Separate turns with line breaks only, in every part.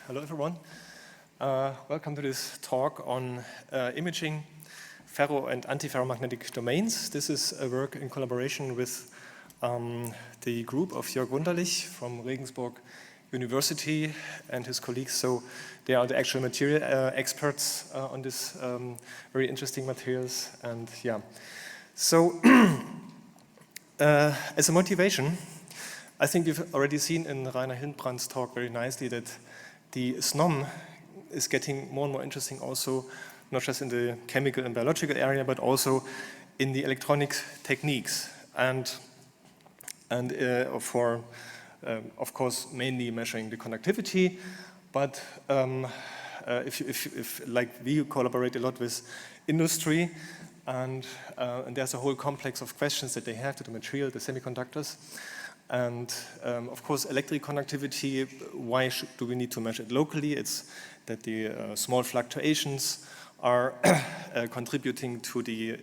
hello everyone. Welcome to this talk on imaging ferro and antiferromagnetic domains. This is a work in collaboration with the group of Jörg Wunderlich from Regensburg University and his colleagues. So they are the actual material experts on this very interesting materials. And yeah, so as a motivation, I think you've already seen in Rainer Hildbrandt's talk very nicely that the s-SNOM is getting more and more interesting also, not just in the chemical and biological area, but also in the electronic techniques. And for, of course, mainly measuring the conductivity, but if like we collaborate a lot with industry, and there's a whole complex of questions that they have to the material, the semiconductors. And of course, electric conductivity, why do we need to measure it locally? It's that the small fluctuations are contributing to the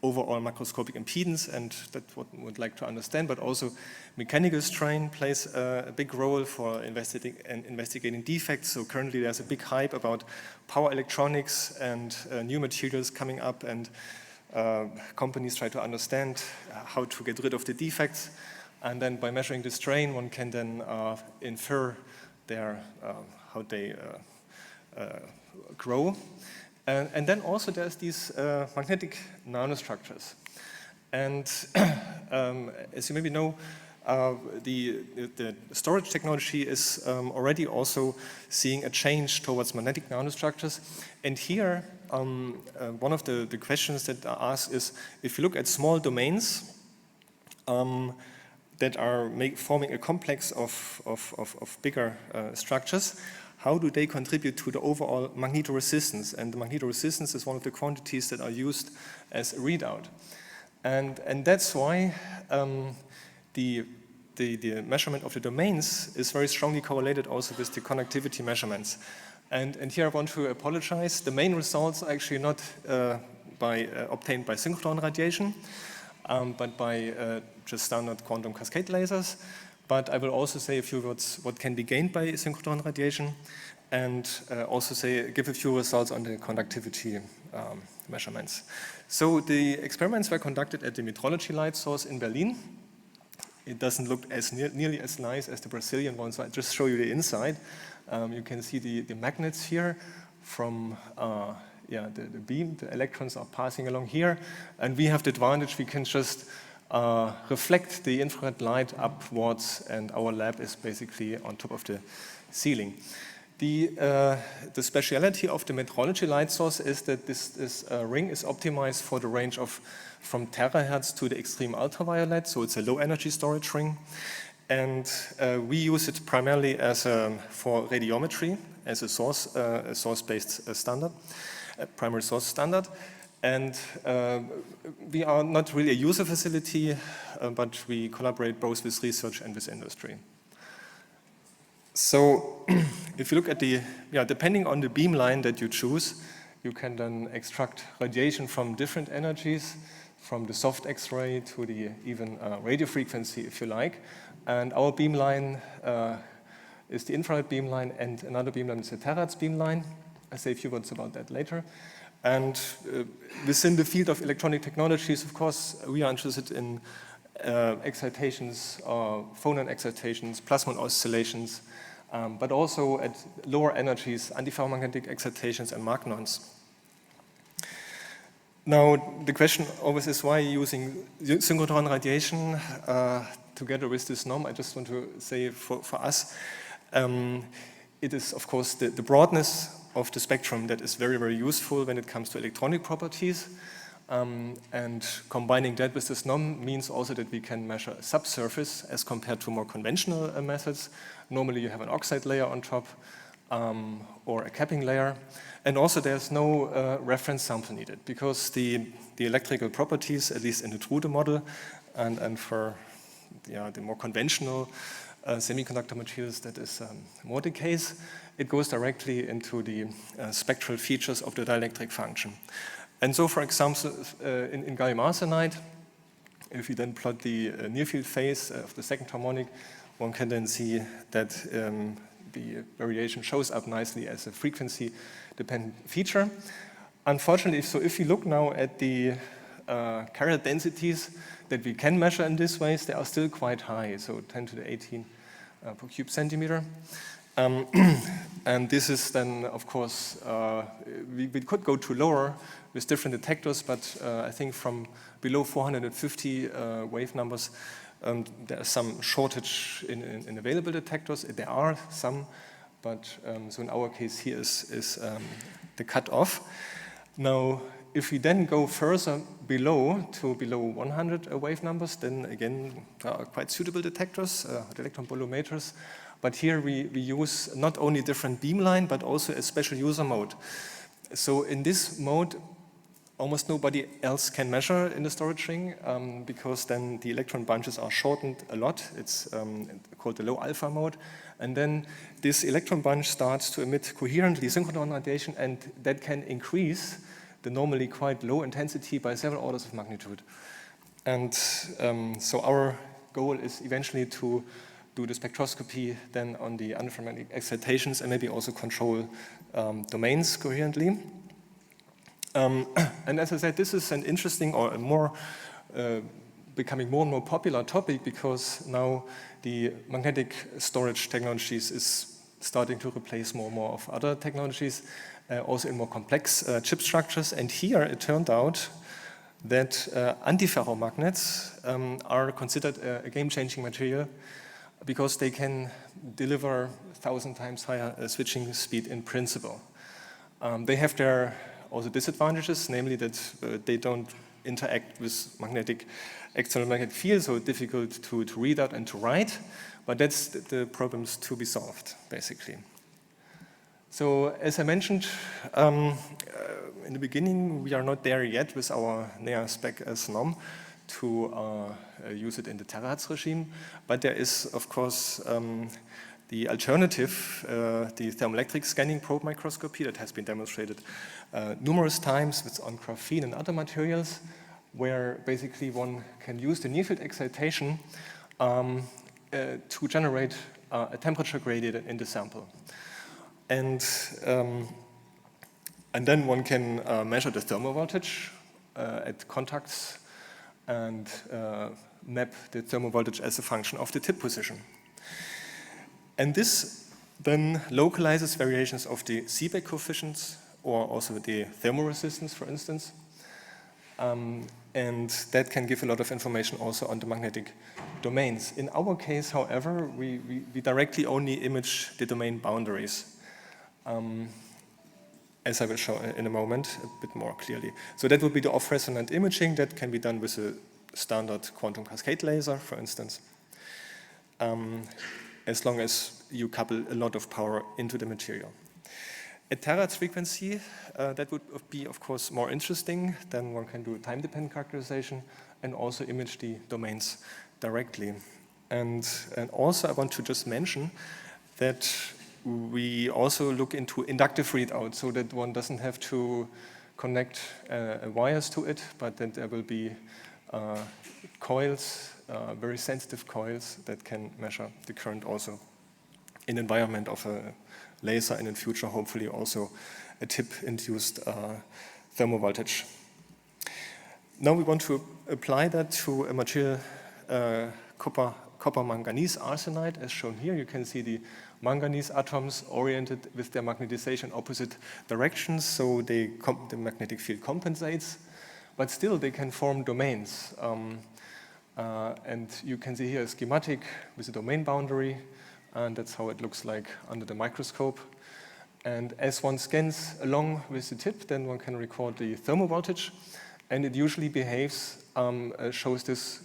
overall macroscopic impedance, and that's what we would like to understand, but also mechanical strain plays a big role for investigating defects. So currently there's a big hype about power electronics and new materials coming up, and companies try to understand how to get rid of the defects. And then by measuring the strain, one can then infer their, how they grow. And then also there's these magnetic nanostructures. And as you maybe know, the storage technology is already also seeing a change towards magnetic nanostructures. And here, one of the questions that are asked is, if you look at small domains, that are forming a complex of bigger structures, how do they contribute to the overall magnetoresistance? And the magnetoresistance is one of the quantities that are used as a readout. And that's why the measurement of the domains is very strongly correlated also with the conductivity measurements. And here I want to apologize. The main results are actually not obtained by synchrotron radiation, but by just standard quantum cascade lasers. But I will also say a few words what can be gained by synchrotron radiation, and also give a few results on the conductivity measurements. So the experiments were conducted at the metrology light source in Berlin. It doesn't look as nearly as nice as the Brazilian one, so I'll just show you the inside. You can see the magnets here from the beam. The electrons are passing along here, and we have the advantage we can just reflect the infrared light upwards, and our lab is basically on top of the ceiling. The speciality of the metrology light source is that this ring is optimized for the range of from terahertz to the extreme ultraviolet, so it's a low energy storage ring. And we use it primarily as for radiometry, as a source-based standard, a primary source standard. And we are not really a user facility, but we collaborate both with research and with industry. So if you look at depending on the beamline that you choose, you can then extract radiation from different energies, from the soft X-ray to the even radio frequency, if you like. And our beamline is the infrared beamline, and another beamline is the terahertz beamline. I'll say a few words about that later. And within the field of electronic technologies, of course, we are interested in excitations, phonon excitations, plasmon oscillations, but also at lower energies, antiferromagnetic excitations and magnons. Now, the question always is why using synchrotron radiation together with the s-SNOM. I just want to say for us, it is, of course, the broadness of the spectrum that is very, very useful when it comes to electronic properties. And combining that with the s-SNOM means also that we can measure a subsurface as compared to more conventional methods. Normally you have an oxide layer on top or a capping layer. And also there's no reference sample needed, because the electrical properties, at least in the Trude model, and for the more conventional semiconductor materials, that is more the case. It goes directly into the spectral features of the dielectric function. And so, for example, in gallium arsenide, if you then plot the near field phase of the second harmonic, one can then see that the variation shows up nicely as a frequency-dependent feature. Unfortunately, so if you look now at the carrier densities that we can measure in this ways, they are still quite high, so 10 to the 18 per cube centimeter. And this is then, of course, we could go to lower with different detectors, but I think from below 450 wave numbers, there is some shortage in available detectors. There are some, but so in our case here is the cutoff. Now, if we then go further below to below 100 wave numbers, then again, there are quite suitable detectors, electron bolometers. But here we use not only different beamline, but also a special user mode. So in this mode, almost nobody else can measure in the storage ring because then the electron bunches are shortened a lot. It's called the low alpha mode. And then this electron bunch starts to emit coherently synchronous radiation, and that can increase the normally quite low intensity by several orders of magnitude. And so our goal is eventually to do the spectroscopy then on the antiferromagnetic excitations and maybe also control domains coherently. And as I said, this is an interesting or a more becoming more and more popular topic because now the magnetic storage technologies is starting to replace more and more of other technologies, also in more complex chip structures. And here it turned out that antiferromagnets are considered a game-changing material because they can deliver 1,000 times higher switching speed in principle. They have their also disadvantages, namely that they don't interact with external magnetic fields, so difficult to read out and to write, but that's the problems to be solved, basically. So as I mentioned in the beginning, we are not there yet with our s-SNOM to use it in the terahertz regime, but there is, of course, the alternative, the thermoelectric scanning probe microscopy that has been demonstrated numerous times with on graphene and other materials, where basically one can use the near-field excitation to generate a temperature gradient in the sample. And then one can measure the thermal voltage at contacts and map the thermal voltage as a function of the tip position. And this then localizes variations of the Seebeck-coefficients or also the thermoresistance, for instance. And that can give a lot of information also on the magnetic domains. In our case, however, we directly only image the domain boundaries, as I will show in a moment a bit more clearly. So that would be the off-resonant imaging that can be done with a standard quantum cascade laser, for instance, as long as you couple a lot of power into the material. At terahertz frequency, that would be, of course, more interesting. Then one can do time-dependent characterization and also image the domains directly. And also I want to just mention that we also look into inductive readout so that one doesn't have to connect wires to it, but that there will be coils, very sensitive coils that can measure the current also in environment of a laser and in future hopefully also a tip-induced thermal voltage. Now we want to apply that to a material copper manganese arsenide as shown here. You can see the manganese atoms oriented with their magnetization opposite directions, so the magnetic field compensates, but still they can form domains. And you can see here a schematic with a domain boundary, and that's how it looks like under the microscope. And as one scans along with the tip, then one can record the thermal voltage, and it usually behaves, shows this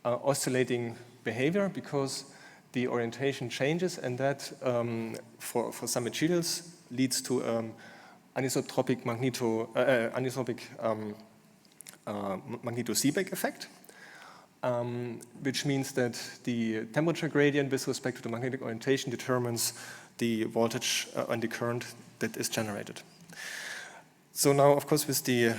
oscillating behavior because the orientation changes, and that for some materials leads to anisotropic magneto-Seebeck effect, which means that the temperature gradient with respect to the magnetic orientation determines the voltage and the current that is generated. So now, of course, with the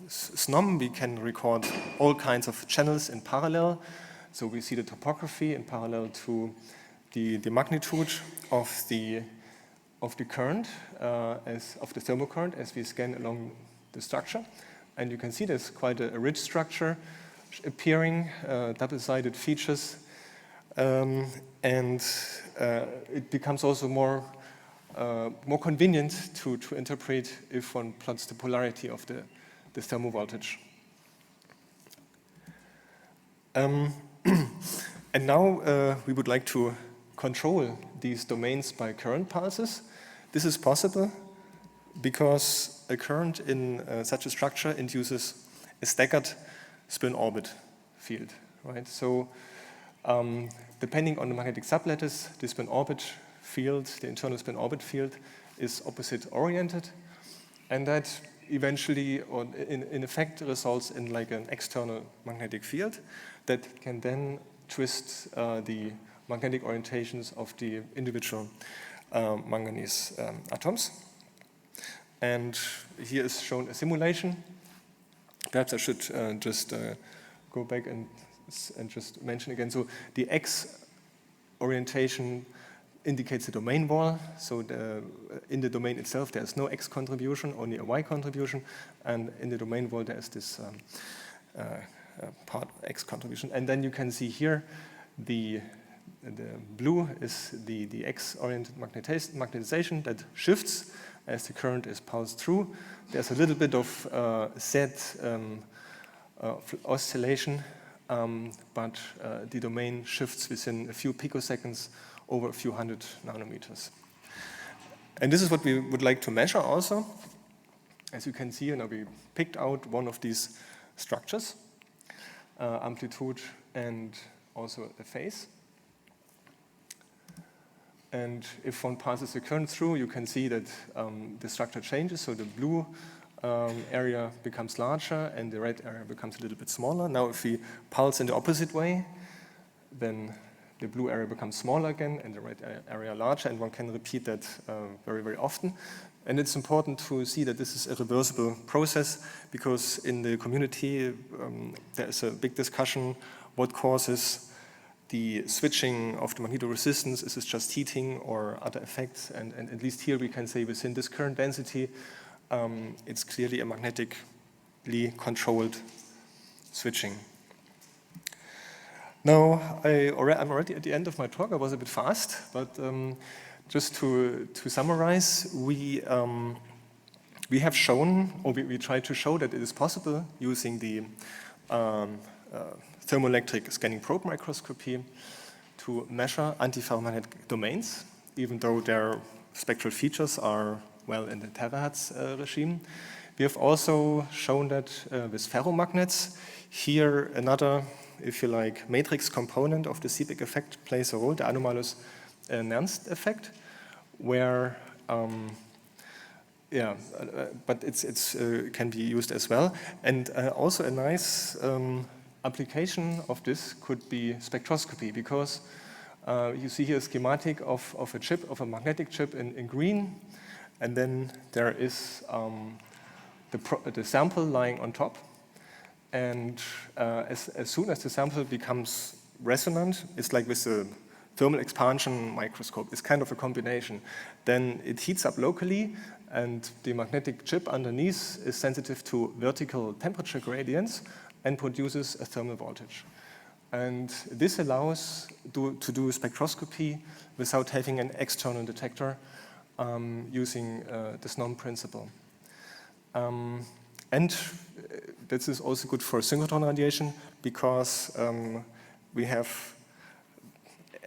s-SNOM, we can record all kinds of channels in parallel. So we see the topography in parallel to the magnitude of the current, of the thermocurrent as we scan along the structure. And you can see there's quite a rich structure appearing, double-sided features. And it becomes also more convenient to interpret if one plots the polarity of the thermovoltage. And now we would like to control these domains by current pulses. This is possible because a current in such a structure induces a staggered spin-orbit field, right? So depending on the magnetic sublattice, the spin-orbit field, the internal spin-orbit field, is opposite-oriented, and that eventually, or in effect, results in like an external magnetic field that can then twist the magnetic orientations of the individual manganese atoms. And here is shown a simulation. Perhaps I should just go back and just mention again. So the X orientation indicates the domain wall. So in the domain itself, there's no X contribution, only a Y contribution. And in the domain wall, there's this part X contribution. And then you can see here the blue is the X-oriented magnetization that shifts as the current is pulsed through. There's a little bit of Z oscillation, but the domain shifts within a few picoseconds over a few hundred nanometers. And this is what we would like to measure also. As you can see, we picked out one of these structures, amplitude and also a phase. And if one passes the current through, you can see that the structure changes. So the blue area becomes larger and the red area becomes a little bit smaller. Now if we pulse in the opposite way, then the blue area becomes smaller again and the red area larger, and one can repeat that very, very often. And it's important to see that this is a reversible process, because in the community there is a big discussion what causes the switching of the magnetoresistance. Is it just heating or other effects? And at least here we can say within this current density, it's clearly a magnetically controlled switching. Now, I'm already at the end of my talk. I was a bit fast, but just to summarize, we have shown, or we tried to show that it is possible using the thermoelectric scanning probe microscopy to measure antiferromagnetic domains, even though their spectral features are well in the terahertz regime. We have also shown that with ferromagnets, here another, if you like, matrix component of the Seebeck effect plays a role, the anomalous Nernst effect, where but it's can be used as well. And also a nice application of this could be spectroscopy, because you see here a schematic of a chip, of a magnetic chip in green, and then there is the sample lying on top. And as soon as the sample becomes resonant, it's like with the thermal expansion microscope, it's kind of a combination. Then it heats up locally, and the magnetic chip underneath is sensitive to vertical temperature gradients and produces a thermal voltage. And this allows to do spectroscopy without having an external detector using the s-SNOM principle. And this is also good for synchrotron radiation, because we have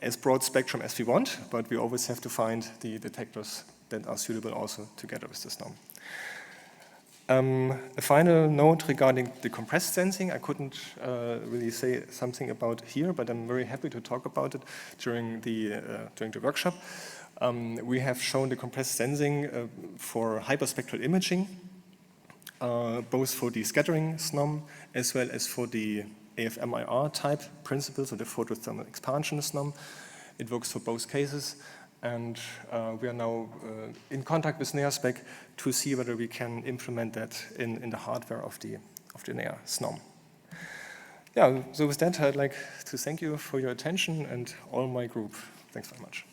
as broad spectrum as we want, but we always have to find the detectors that are suitable also together with the s-SNOM. A final note regarding the compressed sensing. I couldn't really say something about here, but I'm very happy to talk about it during the workshop. We have shown the compressed sensing for hyperspectral imaging, both for the scattering s-SNOM as well as for the AFMIR type principle, so the photothermal expansion s-SNOM. It works for both cases, and we are now in contact with NEASPEC to see whether we can implement that in the hardware of the NEA s-SNOM. Yeah, so with that, I'd like to thank you for your attention and all my group. Thanks very much.